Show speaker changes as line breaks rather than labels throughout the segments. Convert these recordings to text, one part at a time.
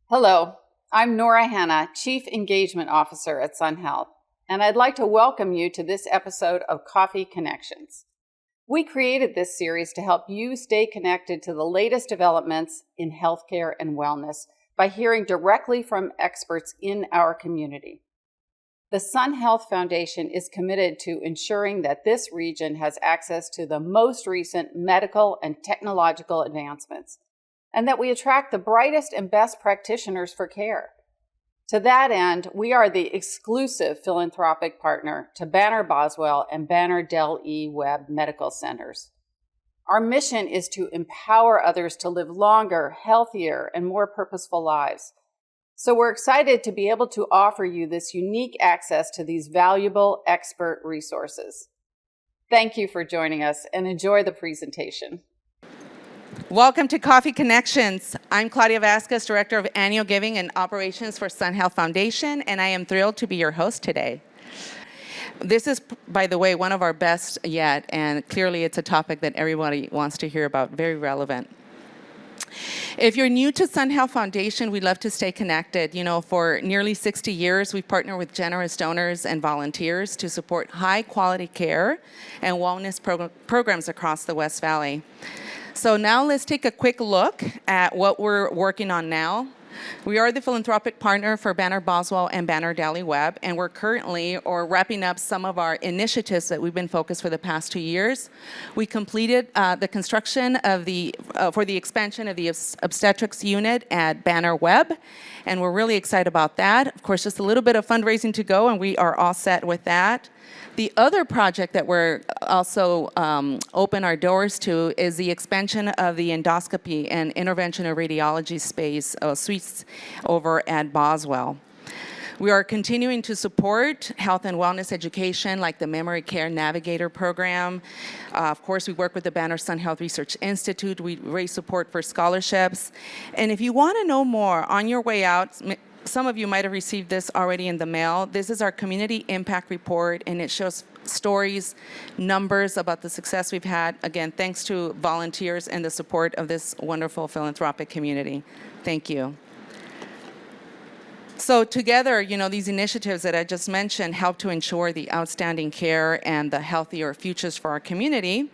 Hello, I'm Nora Hanna, Chief Engagement Officer at Sun Health, and I'd like to welcome you to this episode of Coffee Connections. We created this series to help you stay connected to the latest developments in healthcare and wellness by hearing directly from experts in our community. The Sun Health Foundation is committed to ensuring that this region has access to the most recent medical and technological advancements, and that we attract the brightest and best practitioners for care. To that end, we are the exclusive philanthropic partner to Banner Boswell and Banner Del E Webb Medical Centers. Our mission is to empower others to live longer, healthier, and more purposeful lives. So we're excited to be able to offer you this unique access to these valuable expert resources. Thank you for joining us and enjoy the presentation.
Welcome to Coffee Connections. I'm Claudia Vasquez, Director of Annual Giving and Operations for Sun Health Foundation, and I am thrilled to be your host today. This is, by the way, one of our best yet, and clearly it's a topic that everybody wants to hear about, very relevant. If you're new to Sun Health Foundation, we'd love to stay connected. For nearly 60 years, we've partnered with generous donors and volunteers to support high-quality care and wellness programs across the West Valley. So now let's take a quick look at what we're working on now. We are the philanthropic partner for Banner Boswell and Banner Del E Webb, and we're currently wrapping up some of our initiatives that we've been focused for the past 2 years. We completed the construction of for the expansion of the obstetrics unit at Banner Webb, and we're really excited about that. Of course, just a little bit of fundraising to go, and we are all set with that. The other project that we're also open our doors to is the expansion of the endoscopy and interventional radiology space suites over at Boswell. We are continuing to support health and wellness education like the Memory Care Navigator program. Of course, we work with the Banner Sun Health Research Institute. We raise support for scholarships. And if you want to know more, on your way out, some of you might have received this already in the mail. This is our Community Impact Report, and it shows stories, numbers about the success we've had, again, thanks to volunteers and the support of this wonderful philanthropic community. Thank you. So together, these initiatives that I just mentioned help to ensure the outstanding care and the healthier futures for our community.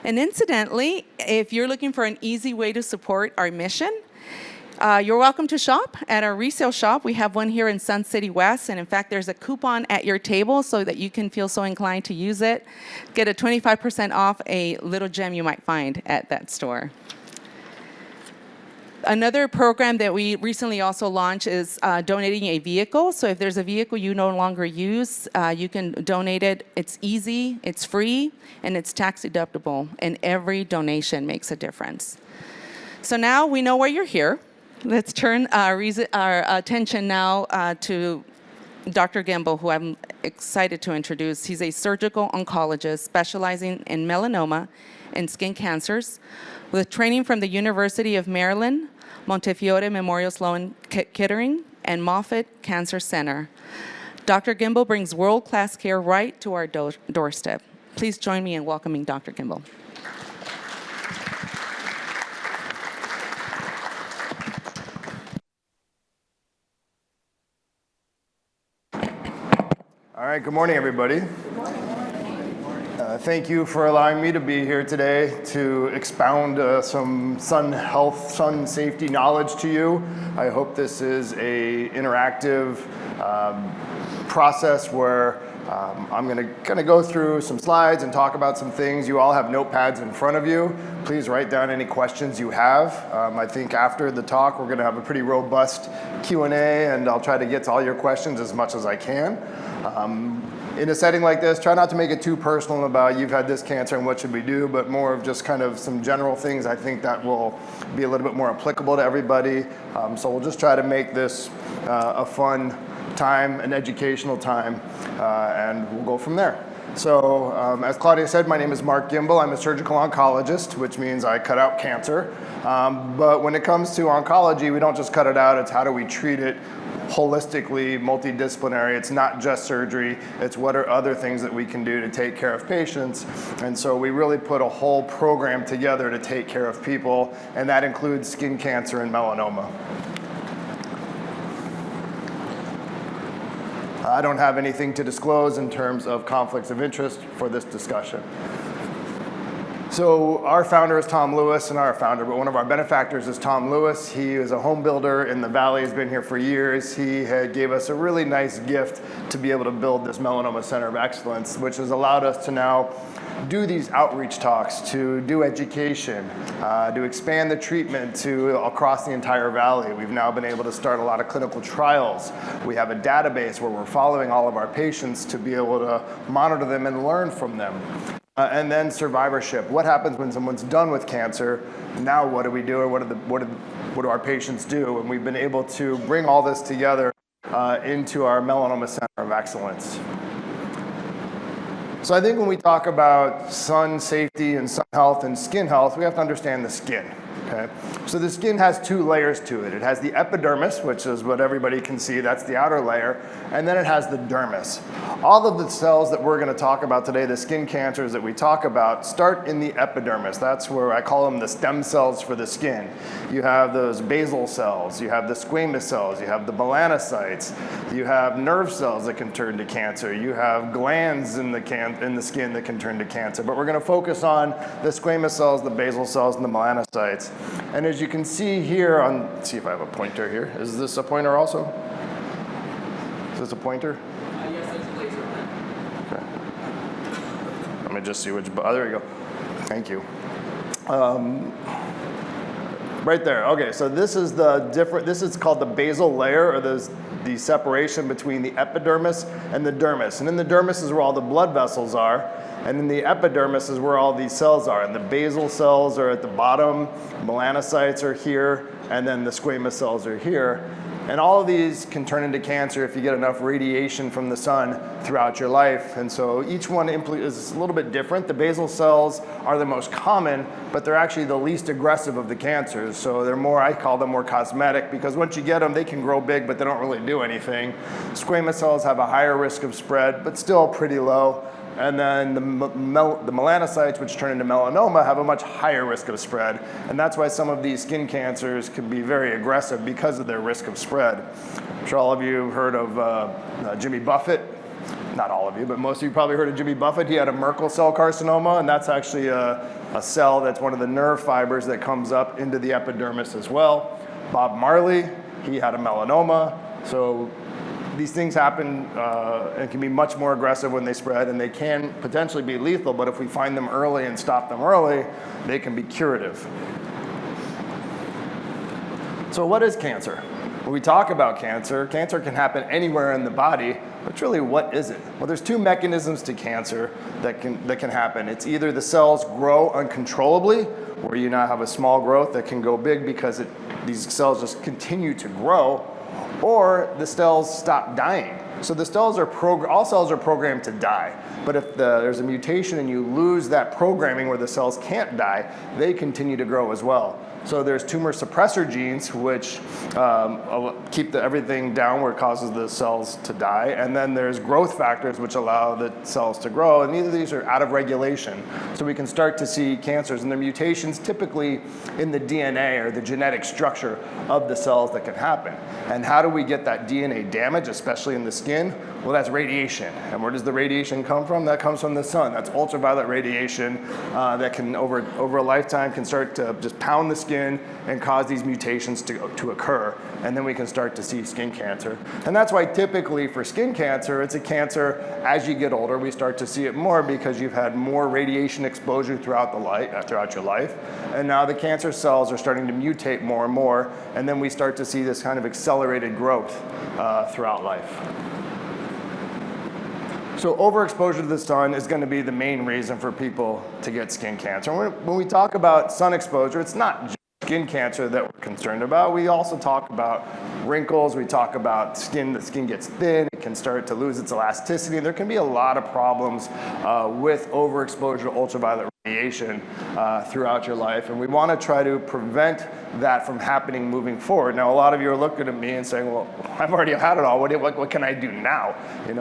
And incidentally, if you're looking for an easy way to support our mission, you're welcome to shop at our resale shop. We have one here in Sun City West, and in fact, there's a coupon at your table so that you can feel so inclined to use it. Get a 25% off a little gem you might find at that store. Another program that we recently also launched is donating a vehicle. So if there's a vehicle you no longer use, you can donate it. It's easy, it's free, and it's tax deductible, and every donation makes a difference. So now we know why you're here. Let's turn our attention now to Dr. Gimbel, who I'm excited to introduce. He's a surgical oncologist specializing in melanoma and skin cancers with training from the University of Maryland, Montefiore Memorial Sloan Kettering, and Moffitt Cancer Center. Dr. Gimbel brings world-class care right to our doorstep. Please join me in welcoming Dr. Gimbel.
All right, good morning, everybody. Thank you for allowing me to be here today to expound some Sun Health, Sun safety knowledge to you. I hope this is an interactive process where I'm going to kind of go through some slides and talk about some things. You all have notepads in front of you. Please write down any questions you have. I think after the talk, we're going to have a pretty robust Q&A, and I'll try to get to all your questions as much as I can. In a setting like this, try not to make it too personal about you've had this cancer and what should we do, but more of just kind of some general things I think that will be a little bit more applicable to everybody. So we'll just try to make this a fun time, an educational time, and we'll go from there. So as Claudia said, my name is Mark Gimbel. I'm a surgical oncologist, which means I cut out cancer. But when it comes to oncology, we don't just cut it out, it's how do we treat it holistically multidisciplinary. It's not just surgery. It's what are other things that we can do to take care of patients. And so we really put a whole program together to take care of people, and that includes skin cancer and melanoma. I don't have anything to disclose in terms of conflicts of interest for this discussion. So our founder is Tom Lewis, and our founder, but one of our benefactors is Tom Lewis. He is a home builder in the Valley. He's been here for years. He gave us a really nice gift to be able to build this Melanoma Center of Excellence, which has allowed us to now do these outreach talks, to do education, to expand the treatment to across the entire Valley. We've now been able to start a lot of clinical trials. We have a database where we're following all of our patients to be able to monitor them and learn from them. And then survivorship. What happens when someone's done with cancer? Now what do we do, or what do our patients do? And we've been able to bring all this together into our Melanoma Center of Excellence. So I think when we talk about sun safety and sun health and skin health, we have to understand the skin. Okay? So the skin has two layers to it. It has the epidermis, which is what everybody can see, that's the outer layer, and then it has the dermis. All of the cells that we're going to talk about today, the skin cancers that we talk about, start in the epidermis. That's where I call them the stem cells for the skin. You have those basal cells, you have the squamous cells, you have the melanocytes, you have nerve cells that can turn to cancer, you have glands in the skin that can turn to cancer. But we're going to focus on the squamous cells, the basal cells, and the melanocytes. And as you can see here let's see if I have a pointer here. Is this a pointer also? Is this a pointer?
Yes, it's a laser.
Okay. Let me just see which, there you go. Thank you. Right there. Okay, so this is this is called the basal layer, or the separation between the epidermis and the dermis. And in the dermis is where all the blood vessels are, and in the epidermis is where all these cells are. And the basal cells are at the bottom, melanocytes are here, and then the squamous cells are here. And all of these can turn into cancer if you get enough radiation from the sun throughout your life. And so each one is a little bit different. The basal cells are the most common, but they're actually the least aggressive of the cancers. So they're more, I call them more cosmetic, because once you get them, they can grow big, but they don't really do anything. Squamous cells have a higher risk of spread, but still pretty low. And then the melanocytes, which turn into melanoma, have a much higher risk of spread. And that's why some of these skin cancers can be very aggressive because of their risk of spread. I'm sure all of you have heard of Jimmy Buffett. Not all of you, but most of you probably heard of Jimmy Buffett. He had a Merkel cell carcinoma, and that's actually a cell that's one of the nerve fibers that comes up into the epidermis as well. Bob Marley, he had a melanoma. So these things happen and can be much more aggressive when they spread, and they can potentially be lethal, but if we find them early and stop them early, they can be curative. So what is cancer? When we talk about cancer, cancer can happen anywhere in the body, but really what is it? Well, there's two mechanisms to cancer that can happen. It's either the cells grow uncontrollably, where you now have a small growth that can go big because these cells just continue to grow, or the cells stop dying. So the cells all cells are programmed to die. But if there's a mutation and you lose that programming where the cells can't die, they continue to grow as well. So there's tumor suppressor genes, which keep everything down where it causes the cells to die. And then there's growth factors, which allow the cells to grow. And neither of these are out of regulation. So we can start to see cancers. And they're mutations typically in the DNA or the genetic structure of the cells that can happen. And how do we get that DNA damage, especially in the skin? Well, that's radiation. And where does the radiation come from? That comes from the sun. That's ultraviolet radiation that can, over a lifetime, can start to just pound the skin and cause these mutations to occur. And then we can start to see skin cancer. And that's why typically for skin cancer, it's a cancer as you get older. We start to see it more because you've had more radiation exposure throughout your life. And now the cancer cells are starting to mutate more and more. And then we start to see this kind of accelerated growth throughout life. So overexposure to the sun is going to be the main reason for people to get skin cancer. When we talk about sun exposure, it's not just skin cancer that we're concerned about. We also talk about wrinkles. We talk about the skin gets thin. It can start to lose its elasticity. There can be a lot of problems with overexposure to ultraviolet radiation throughout your life, and we want to try to prevent that from happening moving forward. Now, a lot of you are looking at me and saying, well, I've already had it all. What can I do now? I'm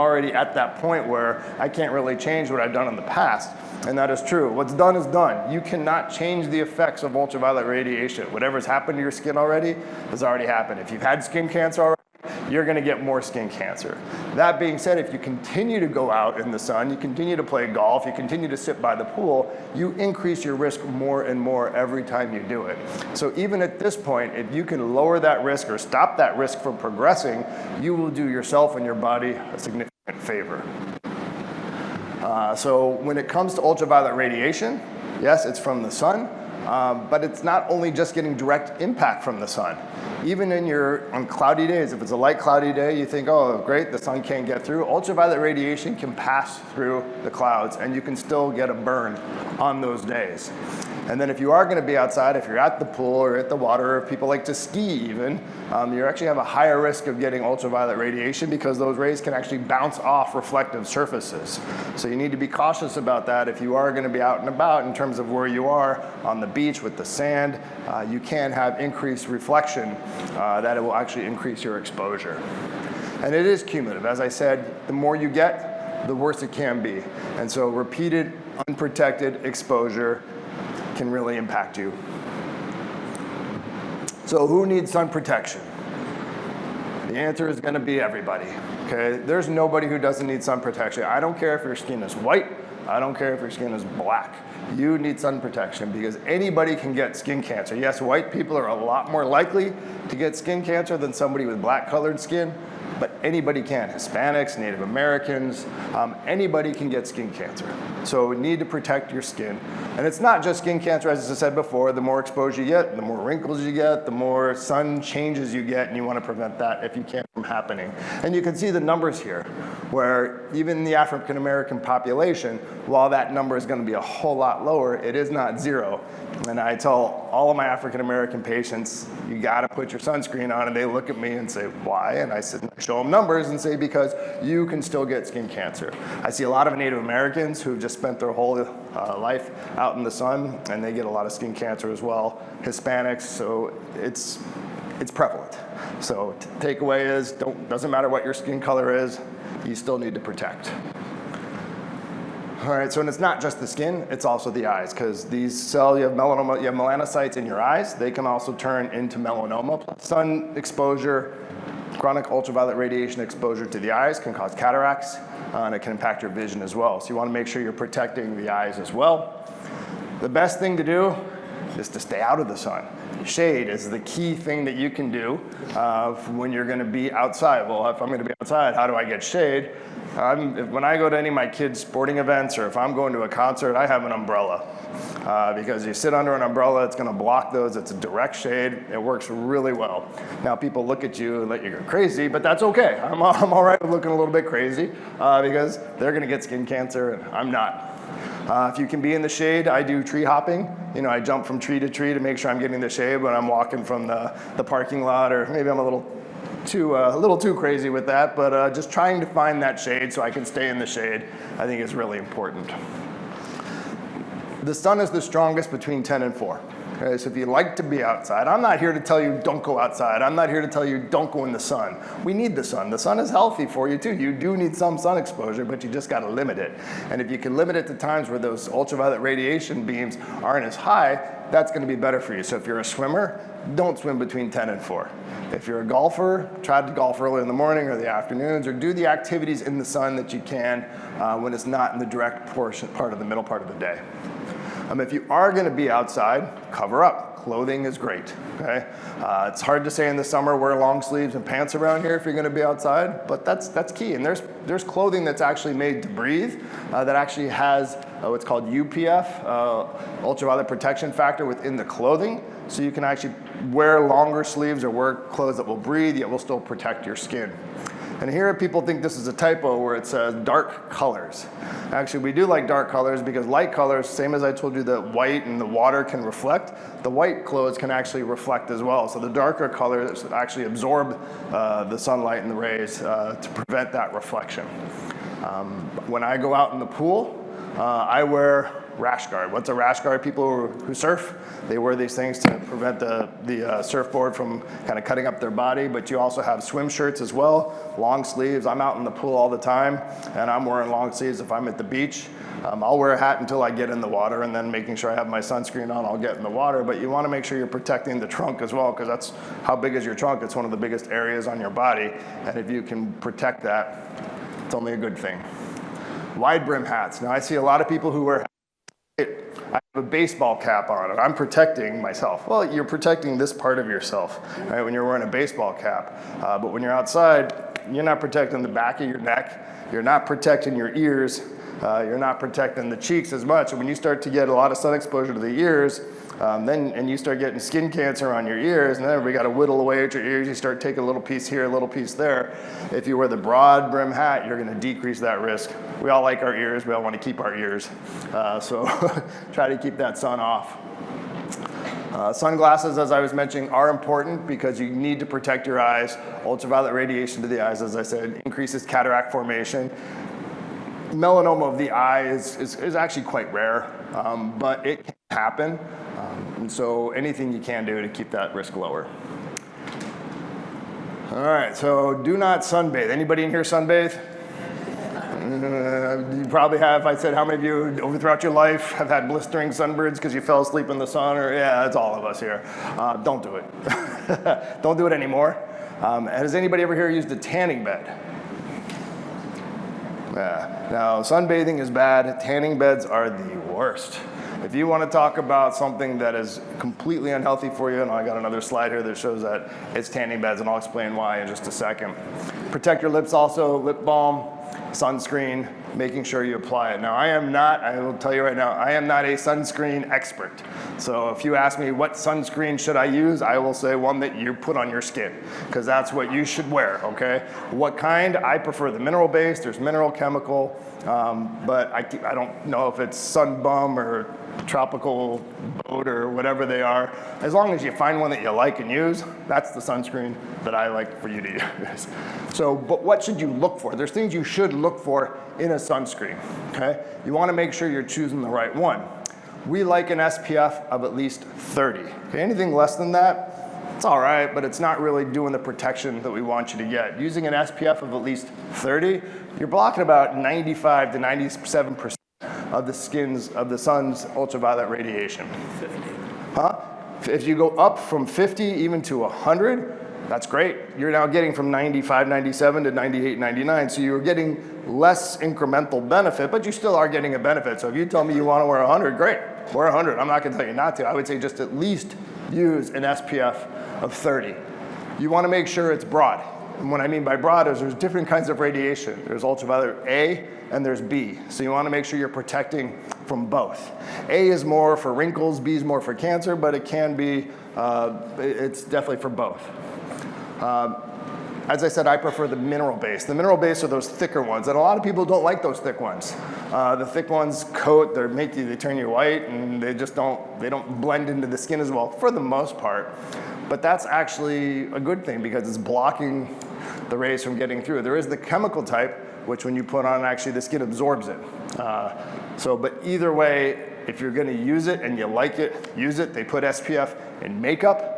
already at that point where I can't really change what I've done in the past. And that is true. What's done is done. You cannot change the effects of ultraviolet radiation. Whatever's happened to your skin already has already happened. If you've had skin cancer already, you're going to get more skin cancer. That being said, if you continue to go out in the sun, you continue to play golf, you continue to sit by the pool, you increase your risk more and more every time you do it. So even at this point, if you can lower that risk or stop that risk from progressing, you will do yourself and your body a significant favor. So when it comes to ultraviolet radiation, yes, it's from the sun, but it's not only just getting direct impact from the sun. Even on cloudy days, if it's a light cloudy day, you think, oh, great, the sun can't get through. Ultraviolet radiation can pass through the clouds, and you can still get a burn on those days. And then if you are going to be outside, if you're at the pool or at the water, or if people like to ski even, you actually have a higher risk of getting ultraviolet radiation because those rays can actually bounce off reflective surfaces. So you need to be cautious about that if you are going to be out and about in terms of where you are on the beach with the sand. You can have increased reflection that it will actually increase your exposure. And it is cumulative. As I said, the more you get, the worse it can be. And so repeated unprotected exposure can really impact you. So who needs sun protection? The answer is going to be everybody. Okay? There's nobody who doesn't need sun protection. I don't care if your skin is white. I don't care if your skin is black. You need sun protection because anybody can get skin cancer. Yes, white people are a lot more likely to get skin cancer than somebody with black colored skin, but anybody can. Hispanics, Native Americans, anybody can get skin cancer. So we need to protect your skin. And it's not just skin cancer, as I said before. The more exposure you get, the more wrinkles you get, the more sun changes you get, and you want to prevent that if you can from happening. And you can see the numbers here, where even the African American population, while that number is going to be a whole lot lower, it is not zero. And I tell all of my African American patients, you got to put your sunscreen on, and they look at me and say, why? And I show them numbers and say, because you can still get skin cancer. I see a lot of Native Americans who've just spent their whole life out in the sun, and they get a lot of skin cancer as well. Hispanics, so it's prevalent. So takeaway is, doesn't matter what your skin color is, you still need to protect. All right, so and it's not just the skin, it's also the eyes, because these cells, you have melanoma, you have melanocytes in your eyes, they can also turn into melanoma. Sun exposure, chronic ultraviolet radiation exposure to the eyes can cause cataracts, and it can impact your vision as well. So you want to make sure you're protecting the eyes as well. The best thing to do is to stay out of the sun. Shade is the key thing that you can do when you're going to be outside. Well, if I'm going to be outside, how do I get shade? When I go to any of my kids' sporting events, or if I'm going to a concert, I have an umbrella. Because you sit under an umbrella, it's going to block those. It's a direct shade. It works really well. Now, people look at you and let you go crazy, but that's okay. I'm all right with looking a little bit crazy because they're going to get skin cancer, and I'm not. If you can be in the shade, I do tree hopping. I jump from tree to tree to make sure I'm getting the shade when I'm walking from the parking lot, or maybe I'm a little too crazy with that, but just trying to find that shade so I can stay in the shade, I think is really important. The sun is the strongest between 10 and 4. Okay, so if you like to be outside, I'm not here to tell you don't go outside. I'm not here to tell you don't go in the sun. We need the sun. The sun is healthy for you too. You do need some sun exposure, but you just got to limit it. And if you can limit it to times where those ultraviolet radiation beams aren't as high, that's going to be better for you. So if you're a swimmer, don't swim between 10 and 4. If you're a golfer, try to golf early in the morning or the afternoons, or do the activities in the sun that you can when it's not in the direct part of the middle part of the day. If you are going to be outside, cover up. Clothing is great. Okay, it's hard to say in the summer wear long sleeves and pants around here if you're going to be outside, but that's key. And there's clothing that's actually made to breathe that actually has what's called UPF, ultraviolet protection factor, within the clothing, so you can actually wear longer sleeves or wear clothes that will breathe yet will still protect your skin. And here people think this is a typo where it says dark colors. Actually, we do like dark colors because light colors, same as I told you that white and the water can reflect, the white clothes can actually reflect as well. So the darker colors actually absorb the sunlight and the rays to prevent that reflection. When I go out in the pool, I wear rash guard. What's a rash guard? People who surf, they wear these things to prevent the surfboard from kind of cutting up their body, but you also have swim shirts as well, long sleeves. I'm out in the pool all the time, and I'm wearing long sleeves if I'm at the beach. I'll wear a hat until I get in the water, and then making sure I have my sunscreen on, I'll get in the water. But you want to make sure you're protecting the trunk as well, because that's how big is your trunk. It's one of the biggest areas on your body, and if you can protect that, it's only a good thing. Wide brim hats. Now I see a lot of people who wear hats. I have a baseball cap on, and I'm protecting myself. Well, you're protecting this part of yourself, right, when you're wearing a baseball cap. But when you're outside, you're not protecting the back of your neck. You're not protecting your ears. You're not protecting the cheeks as much. And when you start to get a lot of sun exposure to the ears, and you start getting skin cancer on your ears, and then we got to whittle away at your ears. You start taking a little piece here, a little piece there. If you wear the broad brim hat, you're going to decrease that risk. We all like our ears. We all want to keep our ears. So try to keep that sun off. Sunglasses, as I was mentioning, are important because you need to protect your eyes. Ultraviolet radiation to the eyes, as I said, increases cataract formation. Melanoma of the eye is actually quite rare, but it can happen. And so anything you can do to keep that risk lower. All right, so do not sunbathe. Anybody in here sunbathe? You probably have. I said, how many of you over throughout your life have had blistering sunburns because you fell asleep in the sun? Or yeah, that's all of us here. Don't do it. Don't do it anymore. Has anybody ever here used a tanning bed? Yeah. Now, sunbathing is bad. Tanning beds are the worst. If you want to talk about something that is completely unhealthy for you, and I got another slide here that shows that it's tanning beds, and I'll explain why in just a second. Protect your lips also, lip balm, sunscreen, making sure you apply it. Now, I will tell you right now, I am not a sunscreen expert. So if you ask me what sunscreen should I use, I will say one that you put on your skin, because that's what you should wear, okay? What kind? I prefer the mineral-based. There's mineral, chemical, but I don't know if it's Sun Bum or Tropical Boat or whatever they are. As long as you find one that you like and use, that's the sunscreen that I like for you to use. So, but what should you look for? There's things you should look for in a sunscreen, okay? You want to make sure you're choosing the right one. We like an SPF of at least 30. Okay, anything less than that, it's all right, but it's not really doing the protection that we want you to get. Using an SPF of at least 30, you're blocking about 95 to 97% of the sun's ultraviolet radiation.
50.
Huh? If you go up from 50 even to 100, that's great. You're now getting from 95, 97 to 98, 99. So you're getting less incremental benefit, but you still are getting a benefit. So if you tell me you want to wear 100, great, wear 100. I'm not going to tell you not to. I would say just at least use an SPF of 30. You want to make sure it's broad. And what I mean by broad is there's different kinds of radiation. There's ultraviolet A and there's B. So you want to make sure you're protecting from both. A is more for wrinkles, B is more for cancer, but it can be, it's definitely for both. As I said, I prefer the mineral base. The mineral base are those thicker ones, and a lot of people don't like those thick ones. The thick ones coat, they turn you white, and they don't blend into the skin as well for the most part. But that's actually a good thing because it's blocking the rays from getting through. There is the chemical type, which when you put on, actually the skin absorbs it. But either way, if you're gonna use it and you like it, use it. They put SPF in makeup.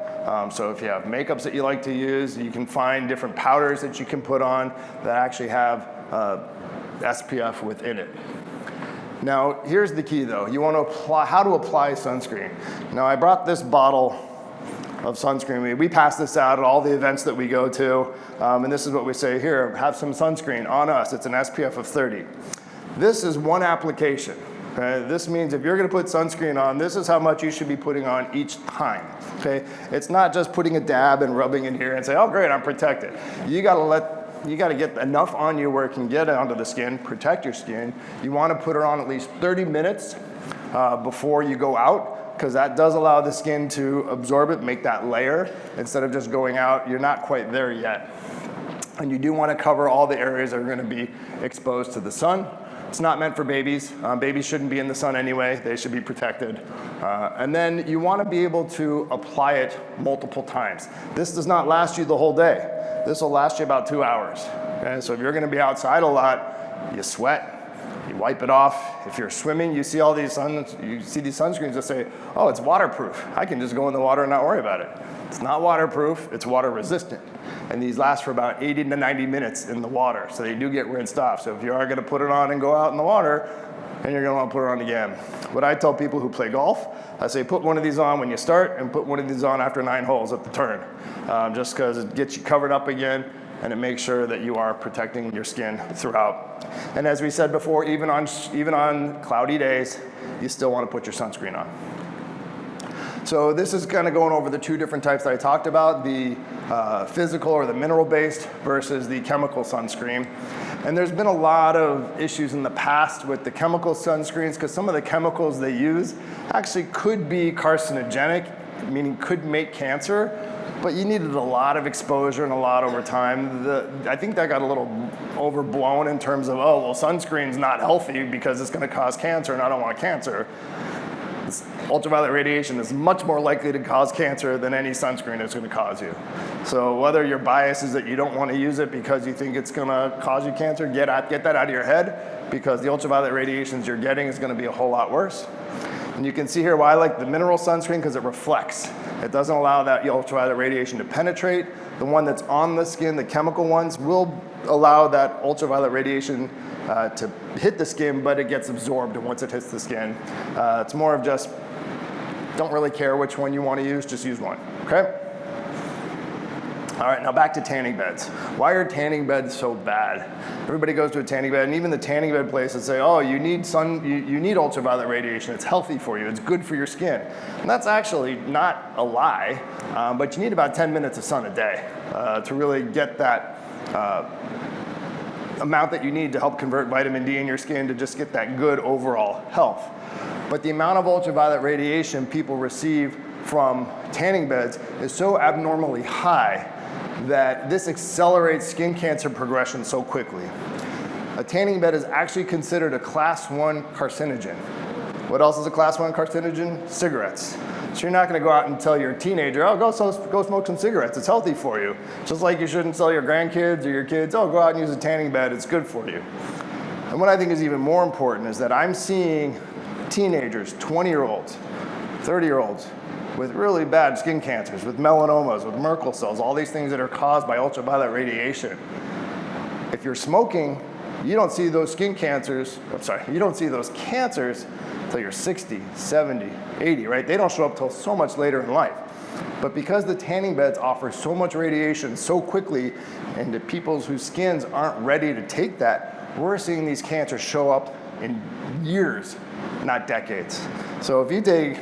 So if you have makeups that you like to use, you can find different powders that you can put on that actually have SPF within it. Now, here's the key though. You want to apply, how to apply sunscreen. Now, I brought this bottle of sunscreen. We pass this out at all the events that we go to, and this is what we say here, have some sunscreen on us. It's an SPF of 30. This is one application. Okay? This means if you're going to put sunscreen on, this is how much you should be putting on each time. Okay? It's not just putting a dab and rubbing in here and say, oh great, I'm protected. You got to get enough on you where it can get onto the skin, protect your skin. You want to put it on at least 30 minutes before you go out, because that does allow the skin to absorb it, make that layer. Instead of just going out, you're not quite there yet. And you do want to cover all the areas that are going to be exposed to the sun. It's not meant for babies. Babies shouldn't be in the sun anyway. They should be protected. And then you want to be able to apply it multiple times. This does not last you the whole day. This will last you about 2 hours. Okay? So if you're going to be outside a lot, you sweat, You wipe it off. If you're swimming, you see these sunscreens that say, oh, it's waterproof. I can just go in the water and not worry about it. It's not waterproof, it's water resistant. And these last for about 80 to 90 minutes in the water, so they do get rinsed off. So if you are gonna put it on and go out in the water, and you're gonna wanna put it on again. What I tell people who play golf, I say put one of these on when you start and put one of these on after 9 holes at the turn. Just because it gets you covered up again and it makes sure that you are protecting your skin throughout. And as we said before, even on cloudy days, you still wanna put your sunscreen on. So this is kind of going over the 2 different types that I talked about, the physical or the mineral-based versus the chemical sunscreen. And there's been a lot of issues in the past with the chemical sunscreens because some of the chemicals they use actually could be carcinogenic, meaning could make cancer, but you needed a lot of exposure and a lot over time. I think that got a little overblown in terms of, oh, well, sunscreen's not healthy because it's gonna cause cancer and I don't want cancer. Ultraviolet radiation is much more likely to cause cancer than any sunscreen is going to cause you. So whether your bias is that you don't want to use it because you think it's going to cause you cancer, get that out of your head, because the ultraviolet radiations you're getting is going to be a whole lot worse. And you can see here why I like the mineral sunscreen, because it reflects. It doesn't allow that ultraviolet radiation to penetrate. The one that's on the skin, the chemical ones, will allow that ultraviolet radiation to hit the skin, but it gets absorbed once it hits the skin. It's more of just, don't really care which one you want to use, just use one, okay? All right, now back to tanning beds. Why are tanning beds so bad? Everybody goes to a tanning bed, and even the tanning bed places say, oh, you need ultraviolet radiation, it's healthy for you, it's good for your skin. And that's actually not a lie, but you need about 10 minutes of sun a day to really get that amount that you need to help convert vitamin D in your skin to just get that good overall health. But the amount of ultraviolet radiation people receive from tanning beds is so abnormally high that this accelerates skin cancer progression so quickly. A tanning bed is actually considered a class 1 carcinogen. What else is a class 1 carcinogen? Cigarettes. So you're not going to go out and tell your teenager, oh, go smoke some cigarettes, it's healthy for you. Just like you shouldn't tell your grandkids or your kids, oh, go out and use a tanning bed, it's good for you. And what I think is even more important is that I'm seeing teenagers, 20-year-olds, 30-year-olds, with really bad skin cancers, with melanomas, with Merkel cells, all these things that are caused by ultraviolet radiation. If you're smoking, you don't see those you don't see those cancers until you're 60, 70, 80, right? They don't show up till so much later in life. But because the tanning beds offer so much radiation so quickly, and to people whose skins aren't ready to take that, we're seeing these cancers show up in years, not decades. So if you take,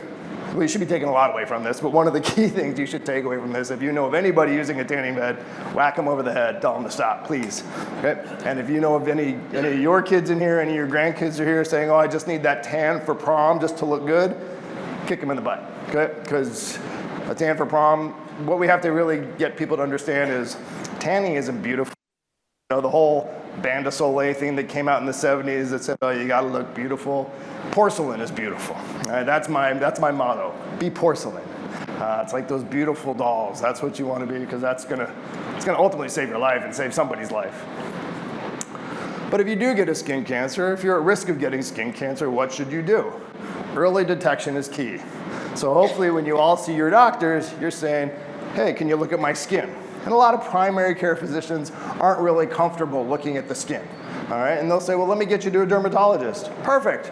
well, you should be taking a lot away from this, but one of the key things you should take away from this, if you know of anybody using a tanning bed, whack them over the head, tell them to stop, please. Okay? And if you know of any of your kids in here, any of your grandkids are here saying, oh, I just need that tan for prom just to look good, kick them in the butt, okay? Because a tan for prom, what we have to really get people to understand is tanning isn't beautiful. You know, the whole Bain de Soleil thing that came out in the 70s that said, oh, you gotta look beautiful. Porcelain is beautiful. That's my motto, be porcelain. It's like those beautiful dolls. That's what you want to be, because it's gonna ultimately save your life and save somebody's life. But if you do get a skin cancer, if you're at risk of getting skin cancer, what should you do? Early detection is key. So hopefully when you all see your doctors, you're saying, hey, can you look at my skin? And a lot of primary care physicians aren't really comfortable looking at the skin, all right? And they'll say, well, let me get you to a dermatologist. Perfect.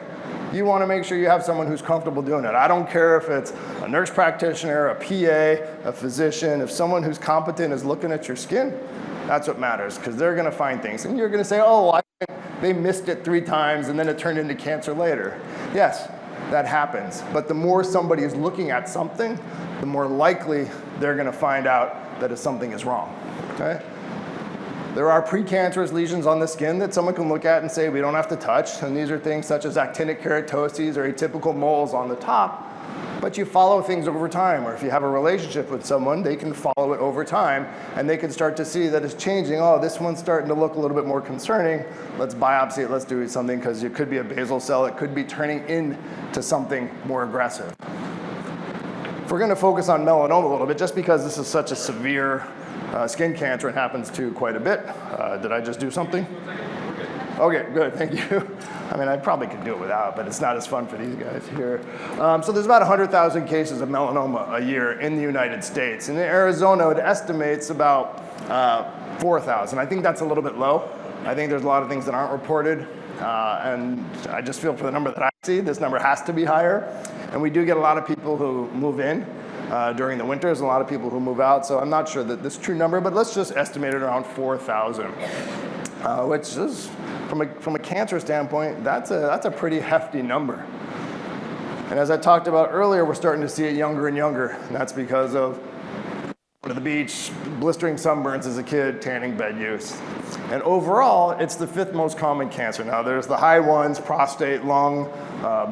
You want to make sure you have someone who's comfortable doing it. I don't care if it's a nurse practitioner, a PA, a physician. If someone who's competent is looking at your skin, that's what matters, because they're going to find things. And you're going to say, oh, they missed it 3 times and then it turned into cancer later. Yes, that happens. But the more somebody is looking at something, the more likely they're going to find out that something is wrong, okay? There are precancerous lesions on the skin that someone can look at and say we don't have to touch, and these are things such as actinic keratoses or atypical moles on the top, but you follow things over time, or if you have a relationship with someone, they can follow it over time, and they can start to see that it's changing. Oh, this one's starting to look a little bit more concerning. Let's biopsy it, let's do something, because it could be a basal cell, it could be turning into something more aggressive. If we're going to focus on melanoma a little bit, just because this is such a severe skin cancer, it happens to quite a bit. Did I just do something? Okay, good, thank you. I mean, I probably could do it without, but it's not as fun for these guys here. So there's about 100,000 cases of melanoma a year in the United States. And in Arizona, it estimates about 4,000. I think that's a little bit low. I think there's a lot of things that aren't reported. And I just feel for the number that I see, this number has to be higher. And we do get a lot of people who move in during the winters, and a lot of people who move out. So I'm not sure that this true number, but let's just estimate it around 4,000, which is, from a cancer standpoint, that's a pretty hefty number. And as I talked about earlier, we're starting to see it younger and younger. And that's because of going to the beach, blistering sunburns as a kid, tanning bed use. And overall, it's the 5th most common cancer. Now, there's the high ones: prostate, lung,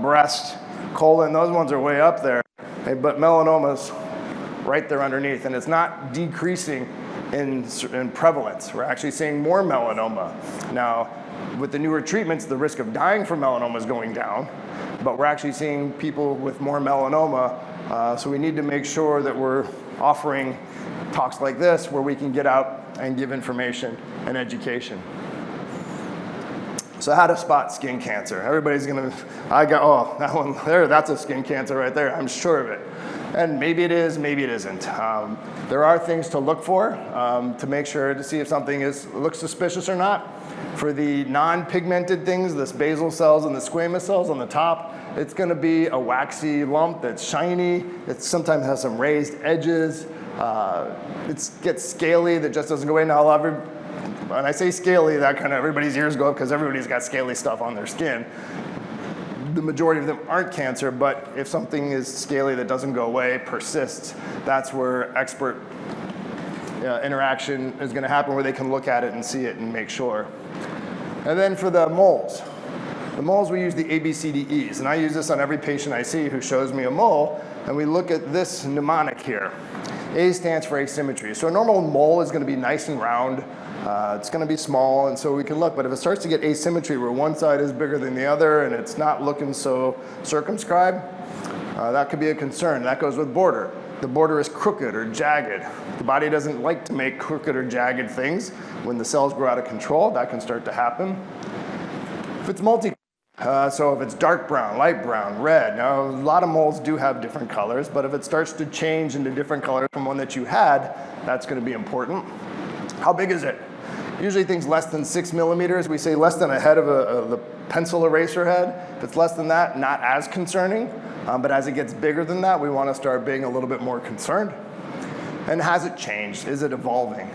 breast, colon. Those ones are way up there. But melanoma's right there underneath, and it's not decreasing in prevalence. We're actually seeing more melanoma. Now, with the newer treatments, the risk of dying from melanoma is going down, but we're actually seeing people with more melanoma, so we need to make sure that we're offering talks like this where we can get out and give information and education. So how to spot skin cancer. Everybody's gonna, oh, that one there, that's a skin cancer right there, I'm sure of it. And maybe it is, maybe it isn't. There are things to look for to make sure to see if something looks suspicious or not. For the non-pigmented things, the basal cells and the squamous cells on the top, it's gonna be a waxy lump that's shiny. It sometimes has some raised edges. It gets scaly that just doesn't go away. Now, when I say scaly, that kind of everybody's ears go up because everybody's got scaly stuff on their skin. The majority of them aren't cancer, but if something is scaly that doesn't go away, persists, that's where expert interaction is going to happen, where they can look at it and see it and make sure. And then for the moles we use the ABCDEs, and I use this on every patient I see who shows me a mole, and we look at this mnemonic here. A stands for asymmetry. So a normal mole is going to be nice and round. It's going to be small, and so we can look. But if it starts to get asymmetry where one side is bigger than the other and it's not looking so circumscribed, that could be a concern. That goes with border. The border is crooked or jagged. The body doesn't like to make crooked or jagged things. When the cells grow out of control, that can start to happen. If it's so if it's dark brown, light brown, red, now a lot of moles do have different colors, but if it starts to change into different colors from one that you had, that's going to be important. How big is it? Usually things less than 6 millimeters. We say less than a head of the pencil eraser head. If it's less than that, not as concerning. But as it gets bigger than that, we want to start being a little bit more concerned. And has it changed? Is it evolving?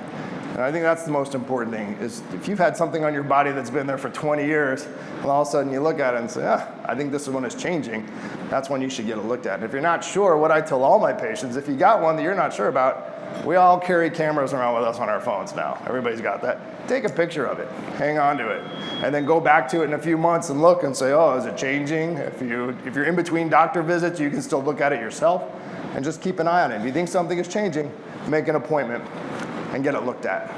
And I think that's the most important thing, is if you've had something on your body that's been there for 20 years, and all of a sudden you look at it and say, I think this one is changing, that's when you should get it looked at. And if you're not sure, what I tell all my patients, if you got one that you're not sure about, we all carry cameras around with us on our phones now. Everybody's got that. Take a picture of it, hang on to it, and then go back to it in a few months and look and say, oh, is it changing? If you're in between doctor visits, you can still look at it yourself and just keep an eye on it. If you think something is changing, make an appointment and get it looked at.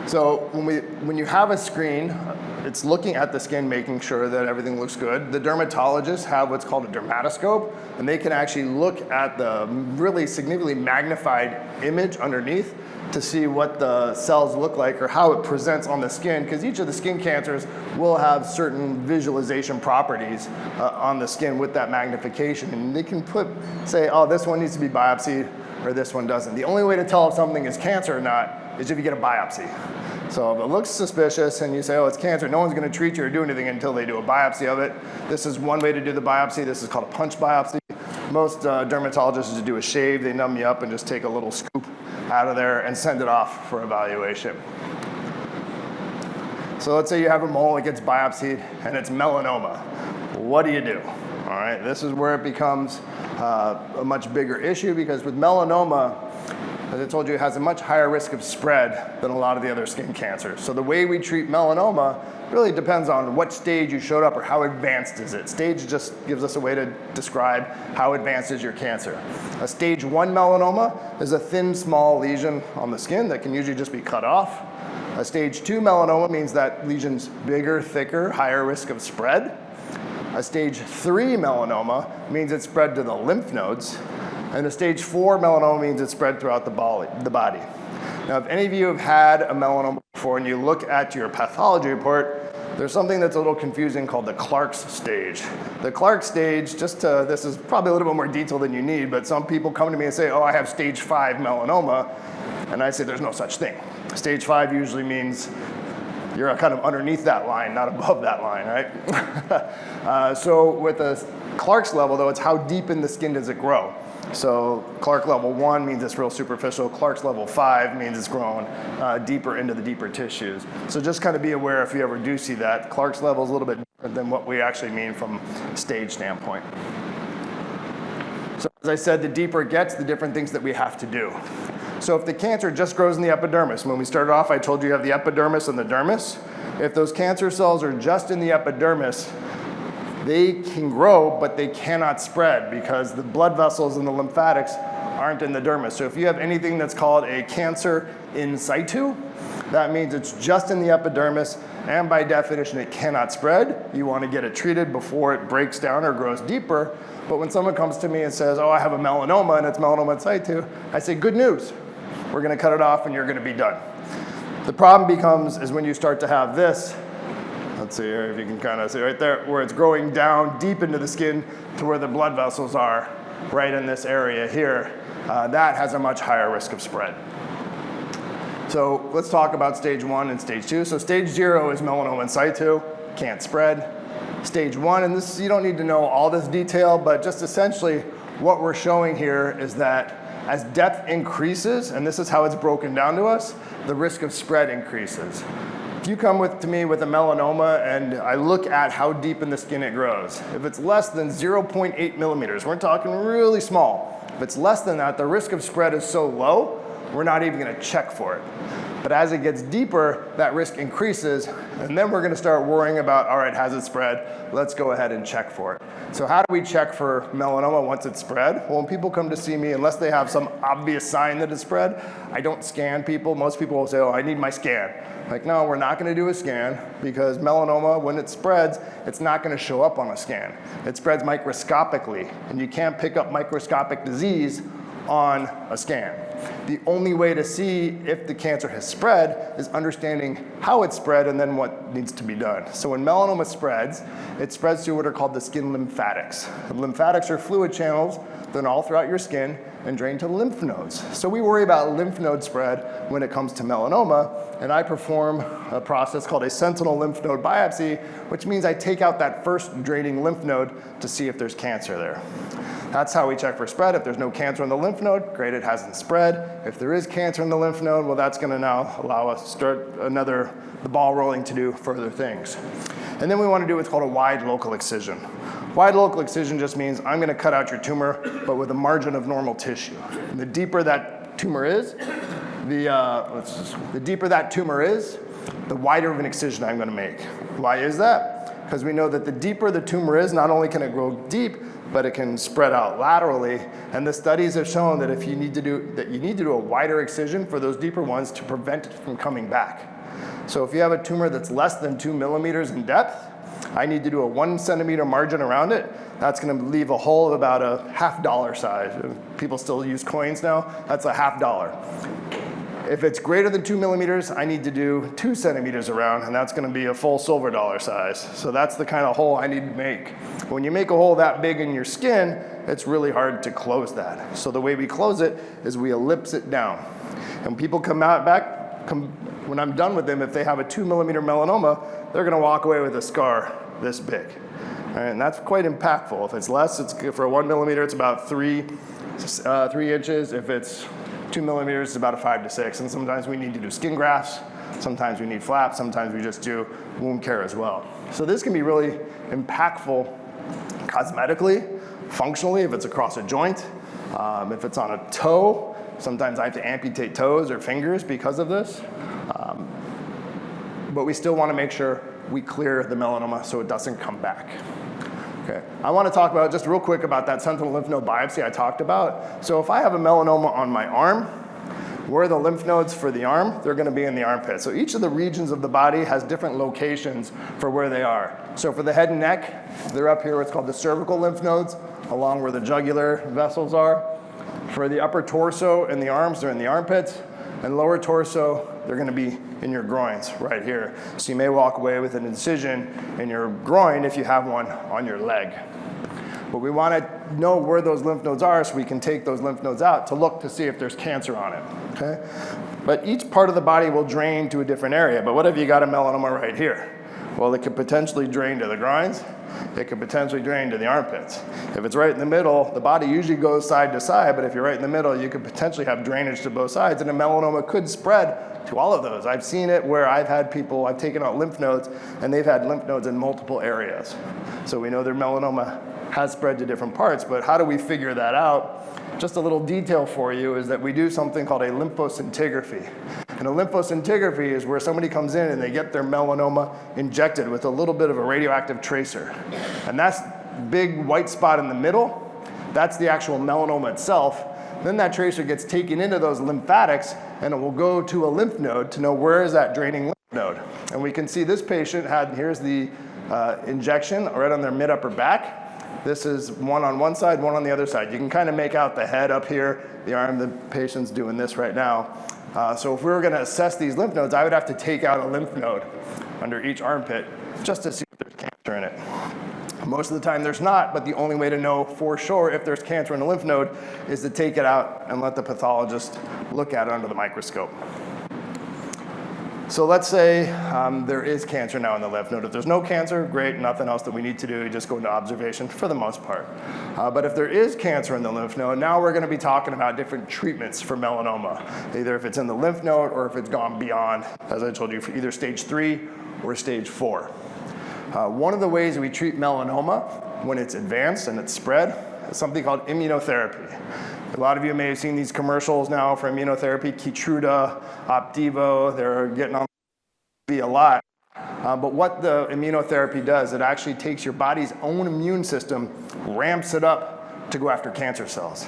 So when you have a screen, it's looking at the skin, making sure that everything looks good. The dermatologists have what's called a dermatoscope, and they can actually look at the really significantly magnified image underneath to see what the cells look like or how it presents on the skin, because each of the skin cancers will have certain visualization properties on the skin with that magnification. And they can say, oh, this one needs to be biopsied or this one doesn't. The only way to tell if something is cancer or not is if you get a biopsy. So if it looks suspicious and you say, oh, it's cancer, no one's going to treat you or do anything until they do a biopsy of it. This is one way to do the biopsy. This is called a punch biopsy. Most dermatologists just do a shave. They numb you up and just take a little scoop out of there and send it off for evaluation. So let's say you have a mole that gets biopsied and it's melanoma. What do you do? All right, this is where it becomes a much bigger issue, because with melanoma, as I told you, it has a much higher risk of spread than a lot of the other skin cancers. So the way we treat melanoma really depends on what stage you showed up or how advanced is it. Stage just gives us a way to describe how advanced is your cancer. A stage 1 melanoma is a thin, small lesion on the skin that can usually just be cut off. A stage 2 melanoma means that lesion's bigger, thicker, higher risk of spread. A stage 3 melanoma means it's spread to the lymph nodes. And a stage 4 melanoma means it's spread throughout the body. Now, if any of you have had a melanoma before and you look at your pathology report, there's something that's a little confusing called the Clark's stage. The Clark's stage, this is probably a little bit more detail than you need, but some people come to me and say, oh, I have stage 5 melanoma, and I say there's no such thing. Stage 5 usually means you're kind of underneath that line, not above that line, right? So with a Clark's level, though, it's how deep in the skin does it grow. So Clark level 1 means it's real superficial. Clark's level 5 means it's growing deeper into the deeper tissues. So just kind of be aware if you ever do see that. Clark's level is a little bit different than what we actually mean from stage standpoint. So as I said, the deeper it gets, the different things that we have to do. So if the cancer just grows in the epidermis, when we started off, I told you have the epidermis and the dermis. If those cancer cells are just in the epidermis, they can grow, but they cannot spread because the blood vessels and the lymphatics aren't in the dermis. So if you have anything that's called a cancer in situ, that means it's just in the epidermis, and by definition, it cannot spread. You want to get it treated before it breaks down or grows deeper. But when someone comes to me and says, oh, I have a melanoma, and it's melanoma in situ, I say, good news. We're going to cut it off, and you're going to be done. The problem is when you start to have this. Let's see here if you can kind of see right there, where it's growing down deep into the skin to where the blood vessels are, right in this area here. That has a much higher risk of spread. So let's talk about stage 1 and stage 2. So stage 0 is melanoma in situ, can't spread. Stage 1, and this, you don't need to know all this detail, but just essentially what we're showing here is that as depth increases, and this is how it's broken down to us, the risk of spread increases. If you come to me with a melanoma and I look at how deep in the skin it grows, if it's less than 0.8 millimeters, we're talking really small. If it's less than that, the risk of spread is so low, we're not even going to check for it. But as it gets deeper, that risk increases, and then we're going to start worrying about, all right, has it spread? Let's go ahead and check for it. So how do we check for melanoma once it's spread? Well, when people come to see me, unless they have some obvious sign that it's spread, I don't scan people. Most people will say, oh, I need my scan. Like, no, we're not going to do a scan because melanoma, when it spreads, it's not going to show up on a scan. It spreads microscopically, and you can't pick up microscopic disease on a scan. The only way to see if the cancer has spread is understanding how it spread and then what needs to be done. So when melanoma spreads, it spreads through what are called the skin lymphatics. The lymphatics are fluid channels that are all throughout your skin and drain to lymph nodes. So we worry about lymph node spread when it comes to melanoma, and I perform a process called a sentinel lymph node biopsy, which means I take out that first draining lymph node to see if there's cancer there. That's how we check for spread. If there's no cancer in the lymph node, great, it hasn't spread. If there is cancer in the lymph node, well, that's going to now allow us to start the ball rolling to do further things. And then we want to do what's called a wide local excision. Wide local excision just means I'm going to cut out your tumor, but with a margin of normal tissue. And the deeper that tumor is, the deeper that tumor is, the wider of an excision I'm going to make. Why is that? Because we know that the deeper the tumor is, not only can it grow deep, but it can spread out laterally. And the studies have shown that you need to do a wider excision for those deeper ones to prevent it from coming back. So if you have a tumor that's less than 2 millimeters in depth, I need to do a 1 centimeter margin around it. That's going to leave a hole of about a $50 size. People still use coins now. That's a $50. If it's greater than 2 millimeters, I need to do 2 centimeters around, and that's going to be a full silver dollar size. So that's the kind of hole I need to make. When you make a hole that big in your skin, it's really hard to close that. So the way we close it is we ellipse it down. And people when I'm done with them, if they have a 2 millimeter melanoma, they're going to walk away with a scar this big. And that's quite impactful. If it's less, for a 1 millimeter, it's about 3 inches. If it's 2 millimeters, it's about a 5 to 6. And sometimes we need to do skin grafts. Sometimes we need flaps. Sometimes we just do wound care as well. So this can be really impactful cosmetically, functionally, if it's across a joint. If it's on a toe, sometimes I have to amputate toes or fingers because of this. But we still want to make sure we clear the melanoma so it doesn't come back. Okay. I want to talk about just real quick about that sentinel lymph node biopsy I talked about. So if I have a melanoma on my arm, where are the lymph nodes for the arm? They're going to be in the armpit. So each of the regions of the body has different locations for where they are. So for the head and neck, they're up here, what's called the cervical lymph nodes, along where the jugular vessels are. For the upper torso and the arms, they're in the armpits. And lower torso, they're going to be in your groins right here. So you may walk away with an incision in your groin if you have one on your leg. But we want to know where those lymph nodes are so we can take those lymph nodes out to look to see if there's cancer on it, okay? But each part of the body will drain to a different area. But what if you got a melanoma right here? Well, it could potentially drain to the groins. It could potentially drain to the armpits. If it's right in the middle, the body usually goes side to side, but if you're right in the middle, you could potentially have drainage to both sides, and a melanoma could spread to all of those. I've seen it where I've had people, I've taken out lymph nodes, and they've had lymph nodes in multiple areas. So we know their melanoma has spread to different parts, but how do we figure that out? Just a little detail for you is that we do something called a lymphoscintigraphy. And a lymphoscintigraphy is where somebody comes in and they get their melanoma injected with a little bit of a radioactive tracer. And that's big white spot in the middle. That's the actual melanoma itself. Then that tracer gets taken into those lymphatics and it will go to a lymph node to know where is that draining lymph node. And we can see this patient had, here's the injection right on their mid-upper back. This is one on one side, one on the other side. You can kind of make out the head up here, the arm, the patient's doing this right now. So if we were gonna assess these lymph nodes, I would have to take out a lymph node under each armpit just to see if there's cancer in it. Most of the time there's not, but the only way to know for sure if there's cancer in a lymph node is to take it out and let the pathologist look at it under the microscope. So let's say there is cancer now in the lymph node. If there's no cancer, great, nothing else that we need to do, you just go into observation for the most part. But if there is cancer in the lymph node, now we're gonna be talking about different treatments for melanoma, either if it's in the lymph node or if it's gone beyond, as I told you, for either stage 3 or stage 4. One of the ways we treat melanoma when it's advanced and it's spread is something called immunotherapy. A lot of you may have seen these commercials now for immunotherapy, Keytruda, Opdivo, they're getting on TV a lot. But what the immunotherapy does, it actually takes your body's own immune system, ramps it up to go after cancer cells.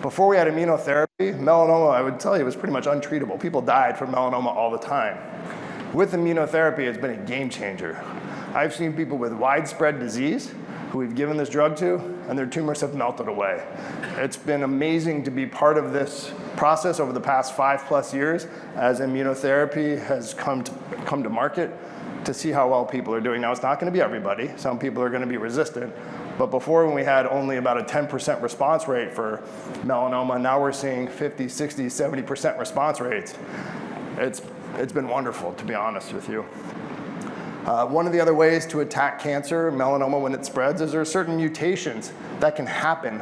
Before we had immunotherapy, melanoma, I would tell you, was pretty much untreatable. People died from melanoma all the time. With immunotherapy, it's been a game changer. I've seen people with widespread disease who we've given this drug to, and their tumors have melted away. It's been amazing to be part of this process over the past 5+ years as immunotherapy has come to market to see how well people are doing. Now, it's not gonna be everybody. Some people are gonna be resistant, but before when we had only about a 10% response rate for melanoma, now we're seeing 50, 60, 70% response rates. It's been wonderful, to be honest with you. One of the other ways to attack cancer, melanoma, when it spreads, is there are certain mutations that can happen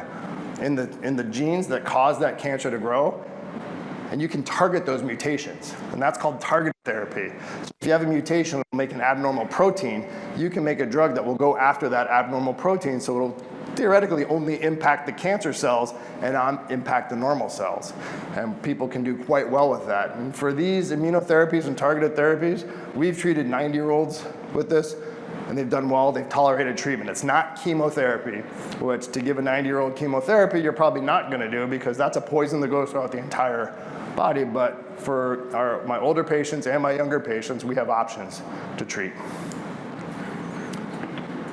in the genes that cause that cancer to grow, and you can target those mutations, and that's called targeted therapy. So if you have a mutation that will make an abnormal protein, you can make a drug that will go after that abnormal protein, so it'll theoretically only impact the cancer cells and not impact the normal cells. And people can do quite well with that. And for these immunotherapies and targeted therapies, we've treated 90-year-olds with this, and they've done well, they've tolerated treatment. It's not chemotherapy, which to give a 90-year-old chemotherapy, you're probably not gonna do because that's a poison that goes throughout the entire body. But for my older patients and my younger patients, we have options to treat.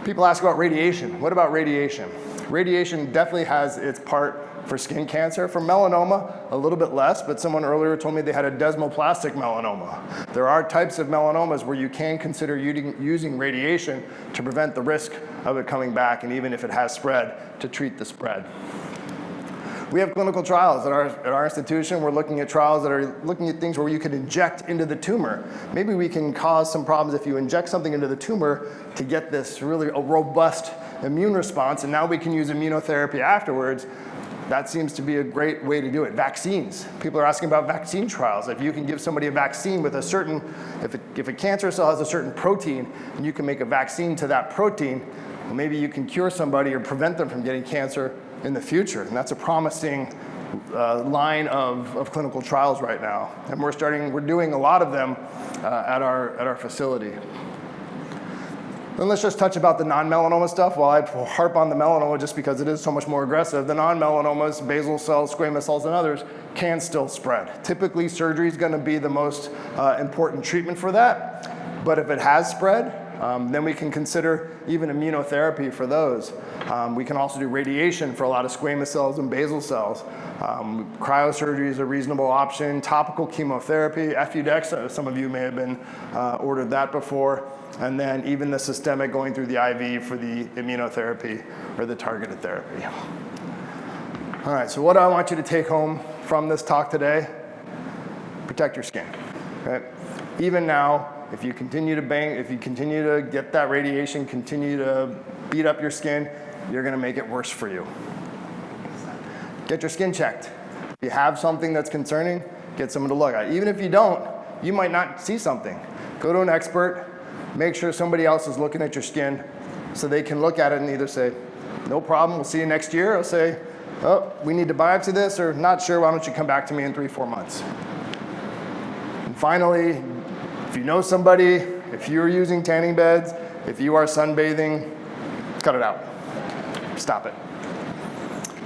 People ask about radiation. What about radiation? Radiation definitely has its part for skin cancer. For melanoma, a little bit less, but someone earlier told me they had a desmoplastic melanoma. There are types of melanomas where you can consider using radiation to prevent the risk of it coming back, and even if it has spread, to treat the spread. We have clinical trials at our institution. We're looking at trials that are looking at things where you could inject into the tumor. Maybe we can cause some problems if you inject something into the tumor to get this really a robust immune response, and now we can use immunotherapy afterwards. That seems to be a great way to do it. Vaccines. People are asking about vaccine trials. If you can give somebody a vaccine with a certain, if a cancer cell has a certain protein, and you can make a vaccine to that protein, well, maybe you can cure somebody or prevent them from getting cancer in the future. And that's a promising line of clinical trials right now. And we're doing a lot of them at our facility. Then let's just touch about the non-melanoma stuff. While I harp on the melanoma just because it is so much more aggressive, the non-melanomas, basal cells, squamous cells, and others can still spread. Typically, surgery is gonna be the most important treatment for that. But if it has spread, Then we can consider even immunotherapy for those. We can also do radiation for a lot of squamous cells and basal cells. Cryosurgery is a reasonable option. Topical chemotherapy, Effudex, some of you may have been ordered that before. And then even the systemic going through the IV for the immunotherapy or the targeted therapy. All right, so what I want you to take home from this talk today, protect your skin. Okay? Even now, if you continue to get that radiation, continue to beat up your skin, you're gonna make it worse for you. Get your skin checked. If you have something that's concerning, get someone to look at it. Even if you don't, you might not see something. Go to an expert, make sure somebody else is looking at your skin so they can look at it and either say, no problem, we'll see you next year, or say, oh, we need to biopsy this, or not sure, why don't you come back to me in 3-4 months. And finally, if you know somebody, if you're using tanning beds, if you are sunbathing, cut it out. Stop it.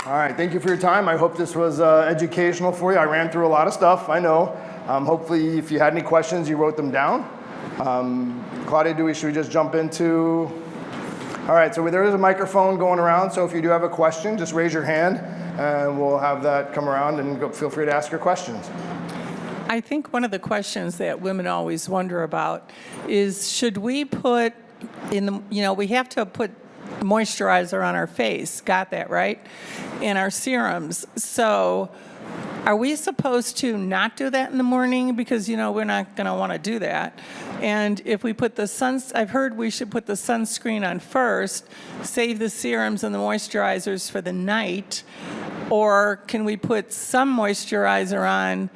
All right, thank you for your time. I hope this was educational for you. I ran through a lot of stuff, I know. Hopefully, if you had any questions, you wrote them down. Claudia, should we just jump into? All right, so there is a microphone going around, so if you do have a question, just raise your hand, and we'll have that come around, and feel free to ask your questions.
I think one of the questions that women always wonder about is, should we put in the, we have to put moisturizer on our face, got that right? And our serums. So are we supposed to not do that in the morning? Because, we're not going to want to do that. And if we put I've heard we should put the sunscreen on first, save the serums and the moisturizers for the night. Or can we put some moisturizer on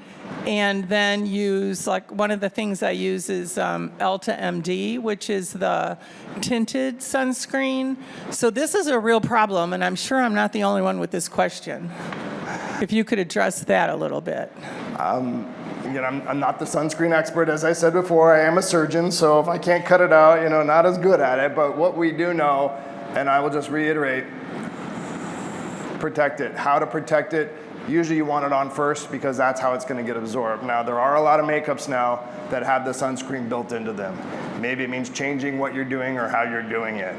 and then use, like, one of the things I use is Elta MD, which is the tinted sunscreen. So this is a real problem, and I'm sure I'm not the only one with this question. If you could address that a little bit.
I'm not the sunscreen expert, as I said before. I am a surgeon, so if I can't cut it out, not as good at it. But what we do know, and I will just reiterate, protect it. How to protect it. Usually you want it on first because that's how it's going to get absorbed. Now, there are a lot of makeups now that have the sunscreen built into them. Maybe it means changing what you're doing or how you're doing it.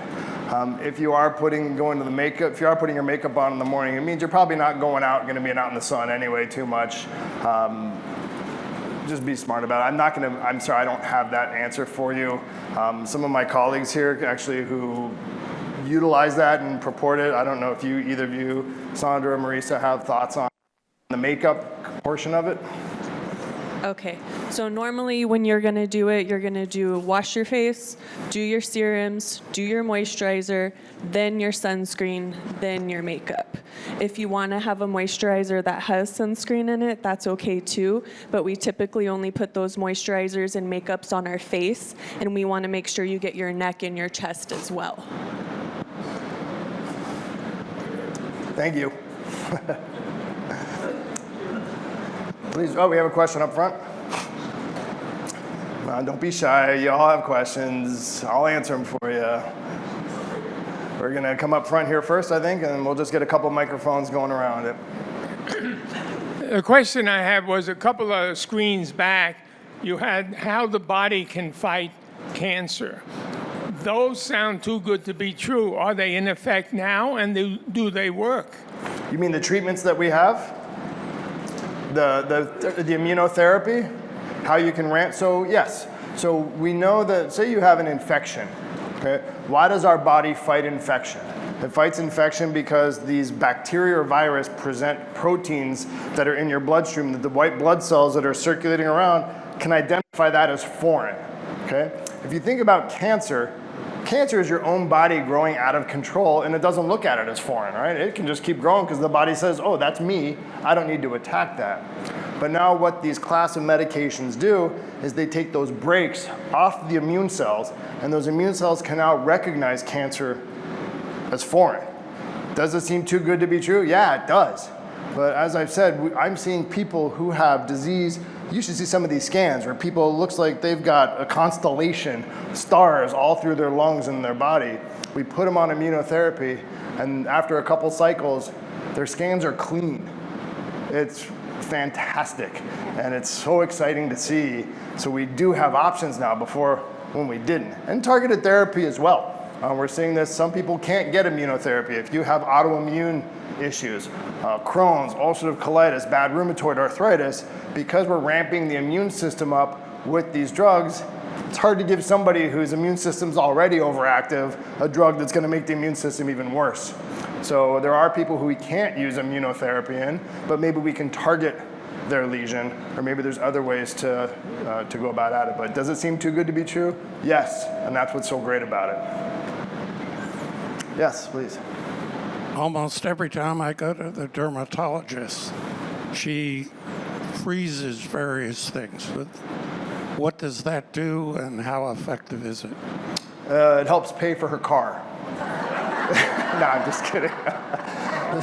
If you are putting your makeup on in the morning, it means you're probably not going out and being out in the sun anyway too much. Just be smart about it. I'm sorry, I don't have that answer for you. Some of my colleagues here actually who utilize that and purport it. I don't know if either of you, Sandra or Marisa, have thoughts on the makeup portion of it.
Okay, so normally when you're gonna do it, you're gonna wash your face, do your serums, do your moisturizer, then your sunscreen, then your makeup. If you wanna have a moisturizer that has sunscreen in it, that's okay too, but we typically only put those moisturizers and makeups on our face, and we wanna make sure you get your neck and your chest as well.
Thank you. Please, we have a question up front. Don't be shy, you all have questions. I'll answer them for you. We're gonna come up front here first, I think, and we'll just get a couple microphones going around it.
The question I had was a couple of screens back, you had how the body can fight cancer. Those sound too good to be true. Are they in effect now, and do they work?
You mean the treatments that we have? The immunotherapy? How you can ramp? So yes. So we know that, say you have an infection. Okay? Why does our body fight infection? It fights infection because these bacteria or virus present proteins that are in your bloodstream, that the white blood cells that are circulating around can identify that as foreign. Okay? If you think about cancer, cancer is your own body growing out of control, and it doesn't look at it as foreign, right? It can just keep growing because the body says, oh, that's me, I don't need to attack that. But now what these class of medications do is they take those brakes off the immune cells, and those immune cells can now recognize cancer as foreign. Does it seem too good to be true? Yeah, it does. But as I've said, I'm seeing people who have disease. You should see some of these scans where people, it looks like they've got a constellation, stars all through their lungs and their body. We put them on immunotherapy, and after a couple cycles, their scans are clean. It's fantastic, and it's so exciting to see. So we do have options now. Before, when we didn't. And targeted therapy as well. We're seeing this, some people can't get immunotherapy. If you have autoimmune issues, Crohn's, ulcerative colitis, bad rheumatoid arthritis, because we're ramping the immune system up with these drugs, it's hard to give somebody whose immune system's already overactive a drug that's going to make the immune system even worse. So there are people who we can't use immunotherapy in, but maybe we can target their lesion, or maybe there's other ways to go about it. But does it seem too good to be true? Yes, and that's what's so great about it. Yes, please.
Almost every time I go to the dermatologist, she freezes various things. What does that do, and how effective is it?
It helps pay for her car. No, I'm just kidding.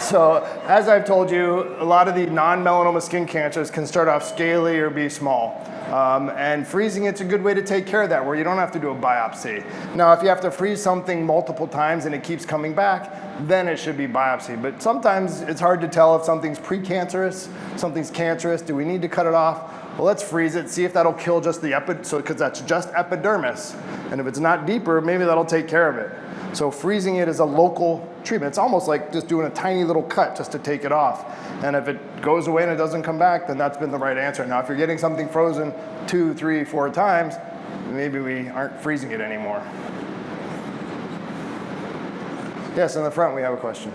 So, as I've told you, a lot of the non-melanoma skin cancers can start off scaly or be small. And freezing it's a good way to take care of that, where you don't have to do a biopsy. Now, if you have to freeze something multiple times and it keeps coming back, then it should be biopsy. But sometimes it's hard to tell if something's precancerous, something's cancerous. Do we need to cut it off? Well, let's freeze it, see if that'll kill just the because that's just epidermis. And if it's not deeper, maybe that'll take care of it. So freezing it is a local treatment. It's almost like just doing a tiny little cut just to take it off. And if it goes away and it doesn't come back, then that's been the right answer. Now, if you're getting something frozen 2, 3, 4 times, maybe we aren't freezing it anymore. Yes, in the front we have a question.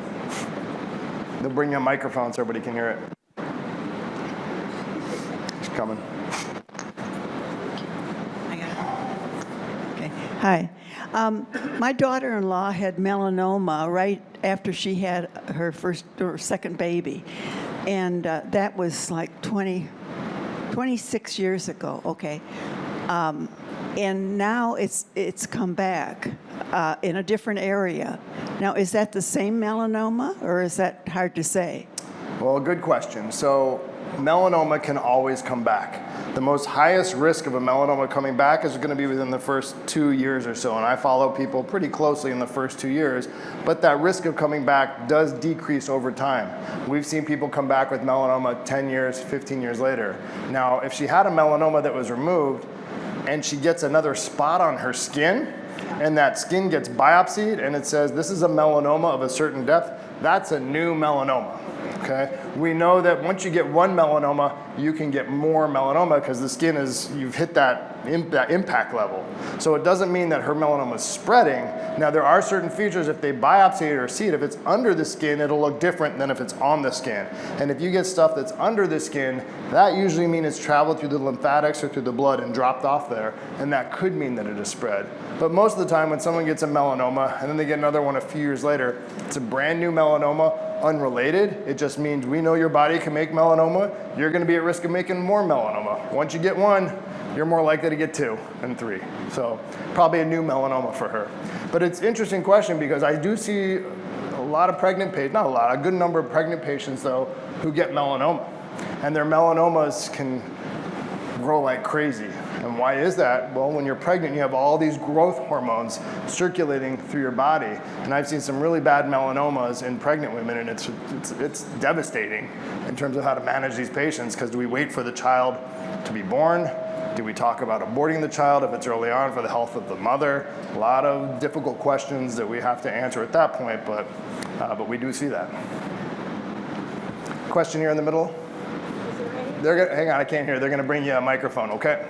They'll bring you a microphone so everybody can hear it. It's coming.
Okay. Hi. My daughter-in-law had melanoma right after she had her first or second baby, and that was like 26 years ago. Okay, and now it's come back in a different area. Now, is that the same melanoma, or is that hard to say?
Well, good question. So melanoma can always come back. The most highest risk of a melanoma coming back is going to be within the first 2 years or so, and I follow people pretty closely in the first 2 years, but that risk of coming back does decrease over time. We've seen people come back with melanoma 10 years, 15 years later. Now, if she had a melanoma that was removed and she gets another spot on her skin, and that skin gets biopsied and it says this is a melanoma of a certain depth, that's a new melanoma. Okay? We know that once you get one melanoma, you can get more melanoma because the skin you've hit that impact level. So it doesn't mean that her melanoma is spreading. Now, there are certain features, if they biopsy it or see it, if it's under the skin, it'll look different than if it's on the skin. And if you get stuff that's under the skin, that usually means it's traveled through the lymphatics or through the blood and dropped off there, and that could mean that it is spread. But most of the time when someone gets a melanoma and then they get another one a few years later, it's a brand new melanoma, unrelated. It just means we know your body can make melanoma. You're going to be at risk of making more melanoma. Once you get one, you're more likely to get 2 and 3. So probably a new melanoma for her. But it's an interesting question because I do see a lot of pregnant patients, not a lot, a good number of pregnant patients though, who get melanoma. And their melanomas can grow like crazy. And why is that? Well, when you're pregnant, you have all these growth hormones circulating through your body. And I've seen some really bad melanomas in pregnant women, and it's devastating in terms of how to manage these patients, because do we wait for the child to be born? Do we talk about aborting the child if it's early on for the health of the mother? A lot of difficult questions that we have to answer at that point, but we do see that. Question here in the middle? Hang on, I can't hear. They're going to bring you a microphone, okay?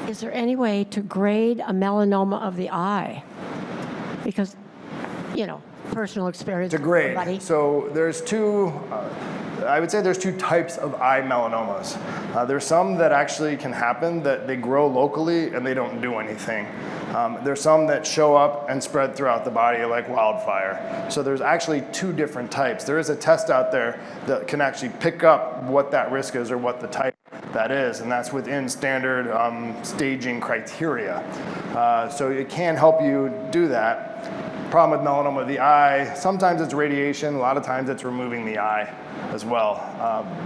Is there any way to grade a melanoma of the eye? Because, personal experience.
To grade.
Everybody.
So there's I would say there's 2 types of eye melanomas. There's some that actually can happen that they grow locally and they don't do anything. There's some that show up and spread throughout the body like wildfire. So there's actually 2 different types. There is a test out there that can actually pick up what that risk is or what the type that is, and that's within standard staging criteria. So it can help you do that. Problem with melanoma of the eye, sometimes it's radiation, a lot of times it's removing the eye as well.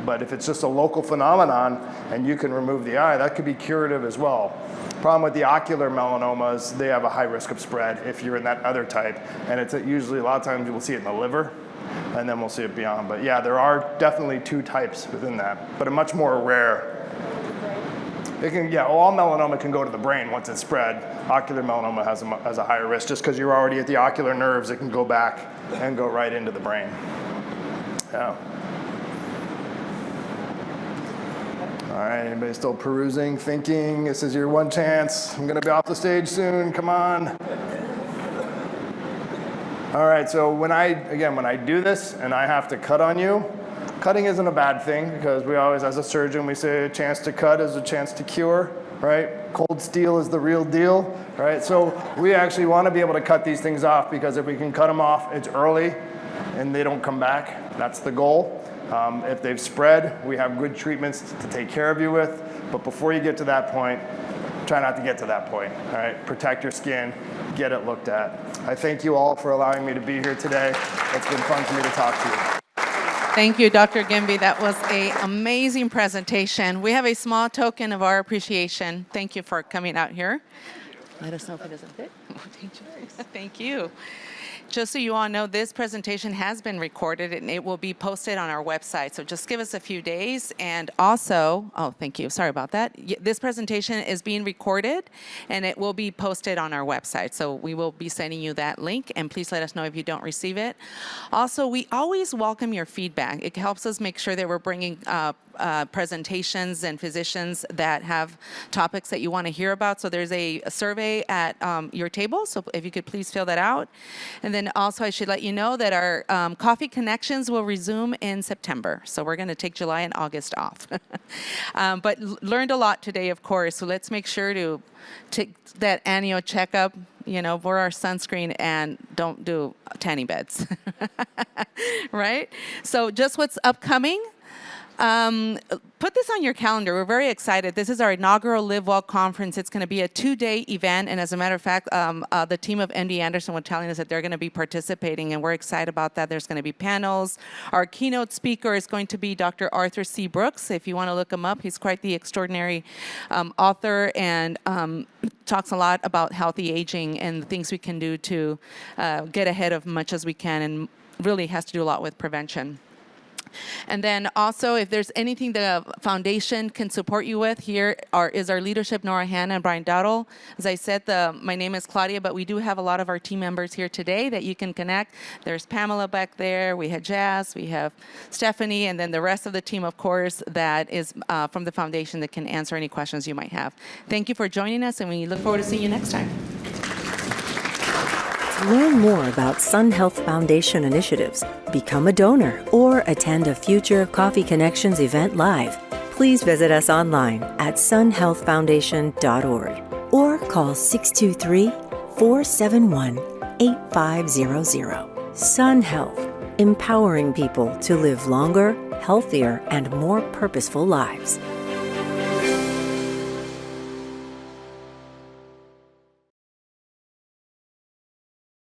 But if it's just a local phenomenon and you can remove the eye, that could be curative as well. Problem with the ocular melanomas, they have a high risk of spread if you're in that other type. And it's usually, a lot of times we'll see it in the liver, and then we'll see it beyond. But yeah, there are definitely 2 types within that, but a much more rare. It can, yeah, all melanoma can go to the brain once it's spread. Ocular melanoma has a higher risk just because you're already at the ocular nerves. It can go back and go right into the brain. Yeah. All right, anybody still perusing, thinking, this is your one chance. I'm gonna be off the stage soon, come on. All right, so when I do this and I have to cut on you, cutting isn't a bad thing because we always, as a surgeon, we say a chance to cut is a chance to cure, right? Cold steel is the real deal, right? So we actually want to be able to cut these things off because if we can cut them off, it's early and they don't come back. That's the goal. If they've spread, we have good treatments to take care of you with. But before you get to that point, try not to get to that point, all right? Protect your skin, get it looked at. I thank you all for allowing me to be here today. It's been fun for me to talk to you.
Thank you, Dr. Gimbel. That was an amazing presentation. We have a small token of our appreciation. Thank you for coming out here. Let us know if it doesn't fit. Thank you. Just so you all know, this presentation has been recorded and it will be posted on our website. So just give us a few days. And also, oh, thank you. Sorry about that. This presentation is being recorded and it will be posted on our website. So we will be sending you that link and please let us know if you don't receive it. Also, we always welcome your feedback. It helps us make sure that we're bringing presentations and physicians that have topics that you want to hear about. So there's a survey at your table. So if you could please fill that out. And then also I should let you know that our Coffee Connections will resume in September. So we're going to take July and August off. But learned a lot today, of course. So let's make sure to take that annual checkup, you know, for our sunscreen and don't do tanning beds. Right? So just what's upcoming. Put this on your calendar. We're very excited. This is our inaugural Live Well conference. It's going to be a 2-day event. And as a matter of fact, the team of MD Anderson were telling us that they're going to be participating, and we're excited about that. There's going to be panels. Our keynote speaker is going to be Dr. Arthur C. Brooks. If you want to look him up, he's quite the extraordinary author and talks a lot about healthy aging and the things we can do to get ahead of much as we can, and really has to do a lot with prevention. And then also, if there's anything the foundation can support you with, here is our leadership, Nora Hanna and Brian Dowdle. As I said, my name is Claudia, but we do have a lot of our team members here today that you can connect. There's Pamela back there, we had Jazz, we have Stephanie, and then the rest of the team, of course, that is from the foundation that can answer any questions you might have. Thank you for joining us, and we look forward to seeing you next time.
Learn more about Sun Health Foundation initiatives, become a donor, or attend a future Coffee Connections event live. Please visit us online at sunhealthfoundation.org or call 623-471-8500. Sun Health, empowering people to live longer, healthier, and more purposeful lives.